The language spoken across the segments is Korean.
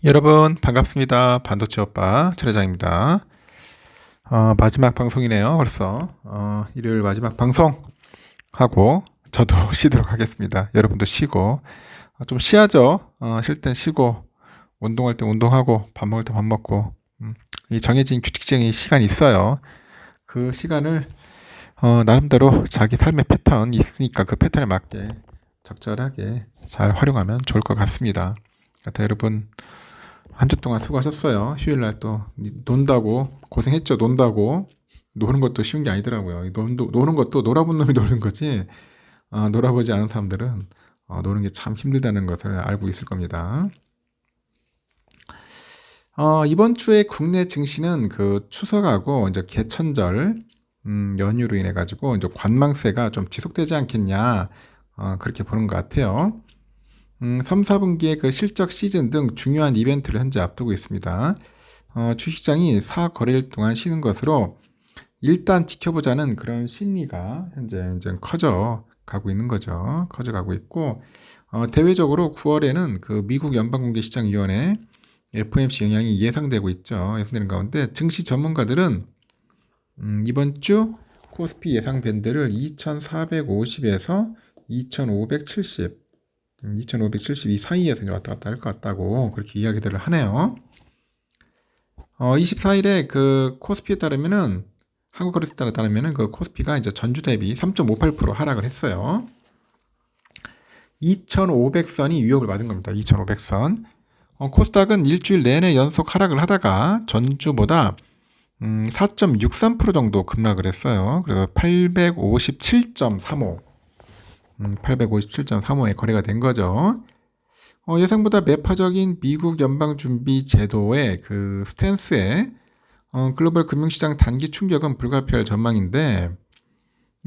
여러분 반갑습니다. 반도체 오빠 최대장입니다. 마지막 방송이네요. 벌써 일요일 마지막 방송하고 저도 쉬도록 하겠습니다. 여러분도 쉬고 좀 쉬야죠. 쉴 땐 쉬고 운동할 때 운동하고 밥 먹을 때 밥 먹고 이 정해진 규칙적인 시간이 있어요. 그 시간을 나름대로 자기 삶의 패턴이 있으니까 그 패턴에 맞게 적절하게 잘 활용하면 좋을 것 같습니다. 하여튼 여러분 한 주 동안 수고하셨어요. 휴일날 또 논다고 고생했죠. 논다고 노는 것도 쉬운 게 아니더라고요. 노는 것도 놀아본 놈이 노는 거지 놀아보지 않은 사람들은 노는 게 참 힘들다는 것을 알고 있을 겁니다. 이번 주에 국내 증시는 그 추석하고 이제 개천절 연휴로 인해 가지고 이제 관망세가 좀 지속되지 않겠냐 그렇게 보는 것 같아요. 3, 4분기에 그 실적 시즌 등 중요한 이벤트를 현재 앞두고 있습니다. 주식시장이 4거래일 동안 쉬는 것으로 일단 지켜보자는 그런 심리가 현재 이제 커져가고 있는 거죠. 커져가고 있고, 대외적으로 9월에는 그 미국 연방공개시장위원회 FOMC 영향이 예상되고 있죠. 예상되는 가운데 증시 전문가들은 이번 주 코스피 예상 밴드를 2450에서 2570 2572 사이에서 왔다 갔다 할 것 같다고 그렇게 이야기들을 하네요. 24일에 그 코스피에 따르면은 한국거래소에 따르면은 그 코스피가 이제 전주 대비 3.58% 하락을 했어요. 2500선이 위협을 받은 겁니다. 2500선. 코스닥은 일주일 내내 연속 하락을 하다가 전주보다 4.63% 정도 급락을 했어요. 그래서 857.35 857.35에 거래가 된 거죠. 예상보다 매파적인 미국 연방준비제도의 그 스탠스에 글로벌 금융시장 단기 충격은 불가피할 전망인데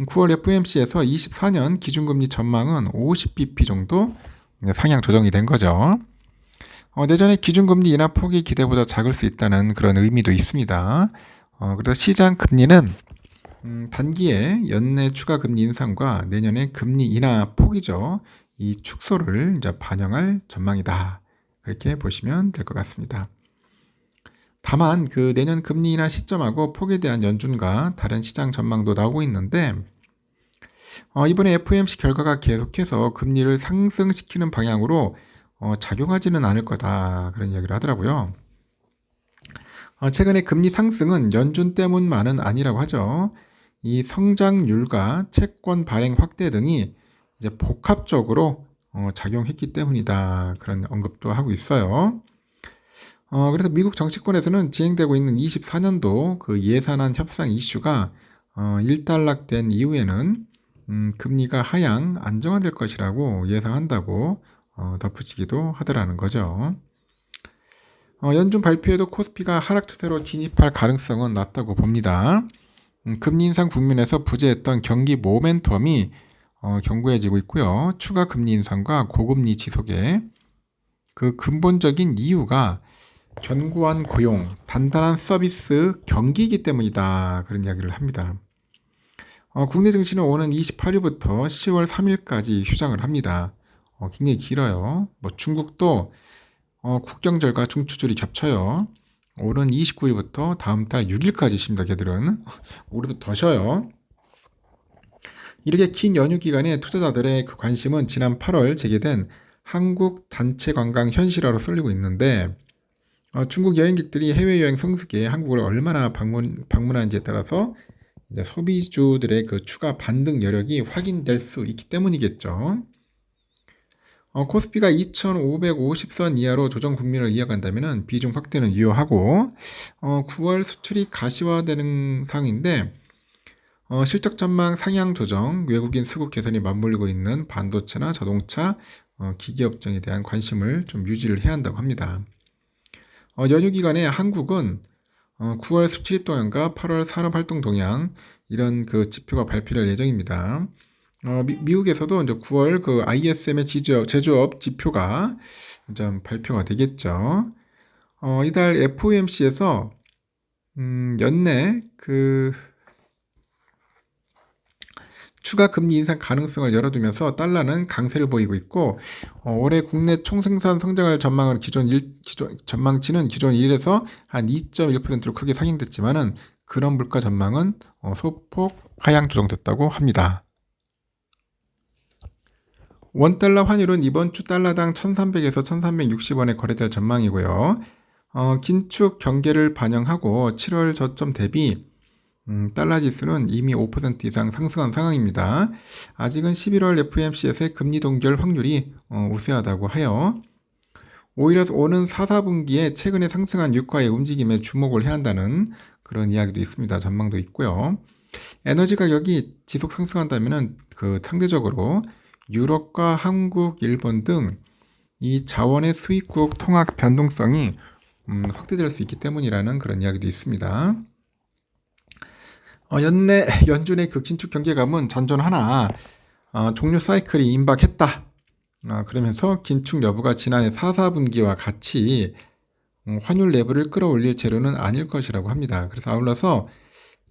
9월 FOMC에서 24년 기준금리 전망은 50bp 정도 상향 조정이 된 거죠. 내년에 기준금리 인하 폭이 기대보다 작을 수 있다는 그런 의미도 있습니다. 그래서 시장 금리는 단기에 연내 추가 금리 인상과 내년에 금리 인하 폭이죠. 이 축소를 이제 반영할 전망이다. 그렇게 보시면 될 것 같습니다. 다만 그 내년 금리 인하 시점하고 폭에 대한 연준과 다른 시장 전망도 나오고 있는데 이번에 FOMC 결과가 계속해서 금리를 상승시키는 방향으로 작용하지는 않을 거다. 그런 이야기를 하더라고요. 최근에 금리 상승은 연준 때문만은 아니라고 하죠. 이 성장률과 채권 발행 확대 등이 이제 복합적으로 작용했기 때문이다. 그런 언급도 하고 있어요. 그래서 미국 정치권에서는 진행되고 있는 24년도 그 예산안 협상 이슈가 일단락된 이후에는 금리가 하향 안정화될 것이라고 예상한다고 덧붙이기도 하더라는 거죠. 연준 발표에도 코스피가 하락 추세로 진입할 가능성은 낮다고 봅니다. 금리 인상 국면에서 부재했던 경기 모멘텀이 견고해지고 있고요. 추가 금리 인상과 고금리 지속의 그 근본적인 이유가 견고한 고용, 단단한 서비스 경기이기 때문이다. 그런 이야기를 합니다. 국내 증시는 오는 28일부터 10월 3일까지 휴장을 합니다. 굉장히 길어요. 뭐 중국도 국경절과 중추절이 겹쳐요. 오는 29일부터 다음 달 6일까지 있습니다. 걔들은 우리도 더 쉬어요. 이렇게 긴 연휴 기간에 투자자들의 그 관심은 지난 8월 재개된 한국 단체 관광 현실화로 쏠리고 있는데 중국 여행객들이 해외여행 성수기에 한국을 얼마나 방문하는지에 따라서 이제 소비주들의 그 추가 반등 여력이 확인될 수 있기 때문이겠죠. 코스피가 2550선 이하로 조정 국면을 이어간다면 비중 확대는 유효하고 9월 수출이 가시화되는 상황인데 실적 전망 상향 조정, 외국인 수급 개선이 맞물리고 있는 반도체나 자동차, 기계업종에 대한 관심을 좀 유지를 해야 한다고 합니다. 연휴 기간에 한국은 9월 수출입 동향과 8월 산업활동 동향 이런 그 지표가 발표될 예정입니다. 미국에서도 이제 9월 그 ISM의 제조업 지표가 좀 발표가 되겠죠. 이달 FOMC에서 연내 그 추가 금리 인상 가능성을 열어두면서 달러는 강세를 보이고 있고 올해 국내 총생산 성장을 전망치는 기존 1에서 한 2.1%로 크게 상향됐지만은 그런 물가 전망은 소폭 하향 조정됐다고 합니다. 원달러 환율은 이번 주 달러당 1300에서 1360원에 거래될 전망이고요. 긴축 경계를 반영하고 7월 저점 대비 달러 지수는 이미 5% 이상 상승한 상황입니다. 아직은 11월 FOMC에서의 금리 동결 확률이 우세하다고 하여 오히려 오는 4, 4분기에 최근에 상승한 유가의 움직임에 주목을 해야 한다는 그런 이야기도 있습니다. 전망도 있고요. 에너지 가격이 지속 상승한다면 상대적으로 유럽과 한국, 일본 등 이 자원의 수입국 통합 변동성이 확대될 수 있기 때문이라는 그런 이야기도 있습니다. 연준의 그 긴축 경계감은 잔존하나 종료 사이클이 임박했다. 그러면서 긴축 여부가 지난해 4, 4분기와 같이 환율 레벨을 끌어올릴 재료는 아닐 것이라고 합니다. 그래서 아울러서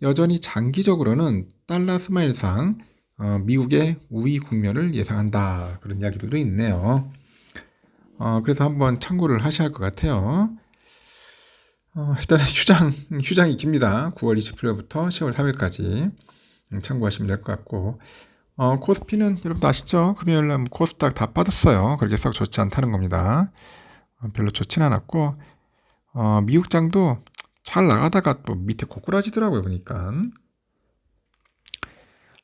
여전히 장기적으로는 달러 스마일상 미국의 우위 국면을 예상한다. 그런 이야기들도 있네요. 그래서 한번 참고를 하셔야 할 것 같아요. 일단은 휴장이 깁니다. 9월 27일부터 10월 3일까지 참고하시면 될 것 같고 코스피는 여러분도 아시죠? 금요일날 코스닥 다 빠졌어요. 그렇게 썩 좋지 않다는 겁니다. 별로 좋진 않았고 미국장도 잘 나가다가 또 밑에 고꾸라지더라고요. 보니까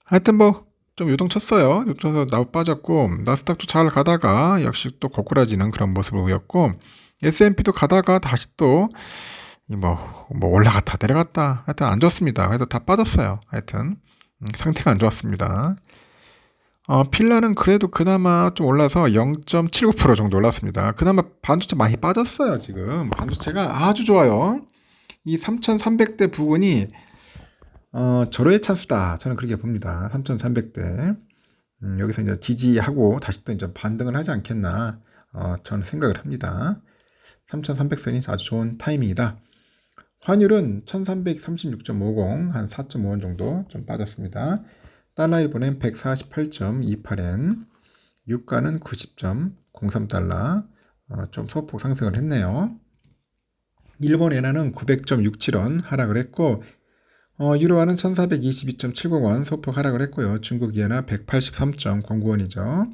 하여튼 좀 요동쳤어요. 요동쳐서 나우 빠졌고 나스닥도 잘 가다가 역시 또 고꾸라지는 그런 모습을 보였고 S&P도 가다가 다시 또 올라갔다 내려갔다 하여튼 안 좋습니다. 하여튼 다 빠졌어요. 하여튼 상태가 안 좋았습니다. 필라는 그래도 그나마 좀 올라서 0.79% 정도 올랐습니다. 그나마 반도체 많이 빠졌어요. 지금 반도체가 아주 좋아요. 이 3,300대 부근이 절호의 찬스다. 저는 그렇게 봅니다. 3,300대 여기서 이제 지지하고 다시 또 이제 반등을 하지 않겠나 저는 생각을 합니다. 3,300선이 아주 좋은 타이밍이다. 환율은 1336.50 한 4.5원 정도 좀 빠졌습니다. 달러 1분엔 148.28엔, 유가는 90.03달러, 좀 소폭 상승을 했네요. 일본 엔화는 900.67원 하락을 했고 유로화는 1422.70원 소폭 하락을 했고요. 중국 이엔화 183.09원이죠.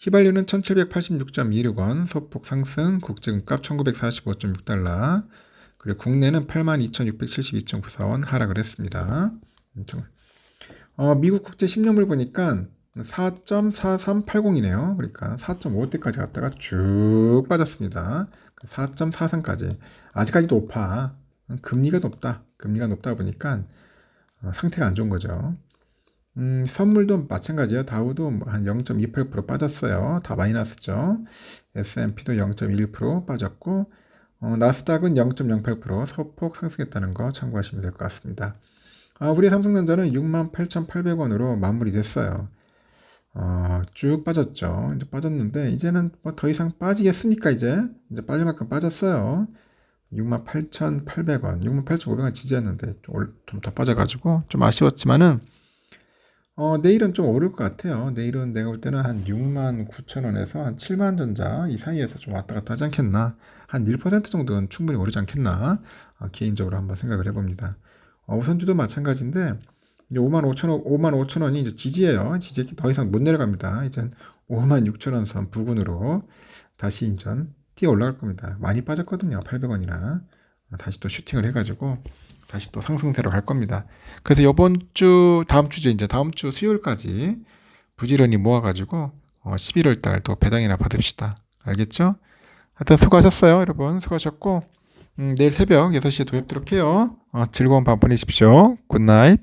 휘발유는 1786.26원 소폭 상승, 국제금값 1945.6달러, 그리고 국내는 82,672.94원 하락을 했습니다. 미국 국제 10년물 보니까 4.4380이네요. 그러니까 4.5대까지 갔다가 쭉 빠졌습니다. 4.43까지. 아직까지 높아. 금리가 높다. 금리가 높다 보니까 상태가 안 좋은 거죠. 선물도 마찬가지예요. 다우도 한 0.28% 빠졌어요. 다 마이너스죠. S&P도 0.1% 빠졌고 나스닥은 0.08% 소폭 상승했다는 거 참고하시면 될 것 같습니다. 우리 삼성전자는 68,800원으로 마무리됐어요. 쭉 빠졌죠. 이제 빠졌는데 이제는 더 이상 빠지겠습니까? 이제 빠질 만큼 빠졌어요. 68,800원, 68,500원 지지했는데 좀 더 빠져가지고 좀 아쉬웠지만은 내일은 좀 오를 것 같아요. 내일은 내가 볼 때는 한 69,000원에서 한 7만 전자 이 사이에서 좀 왔다 갔다 하지 않겠나. 한 1% 정도는 충분히 오르지 않겠나. 개인적으로 한번 생각을 해봅니다. 우선주도 마찬가지인데 이제 55,000원이 이제 지지예요. 지지 더 이상 못 내려갑니다. 이제 56,000원 선 부근으로 다시 인전 뛰어 올라갈 겁니다. 많이 빠졌거든요. 800원이나 다시 또 슈팅을 해가지고 다시 또 상승세로 갈 겁니다. 그래서 다음 주 수요일까지 부지런히 모아가지고 11월 달 또 배당이나 받읍시다. 알겠죠? 하여튼 수고하셨어요. 여러분 수고하셨고 내일 새벽 6시에 도뵙도록 해요. 즐거운 밤 보내십시오. 굿나잇.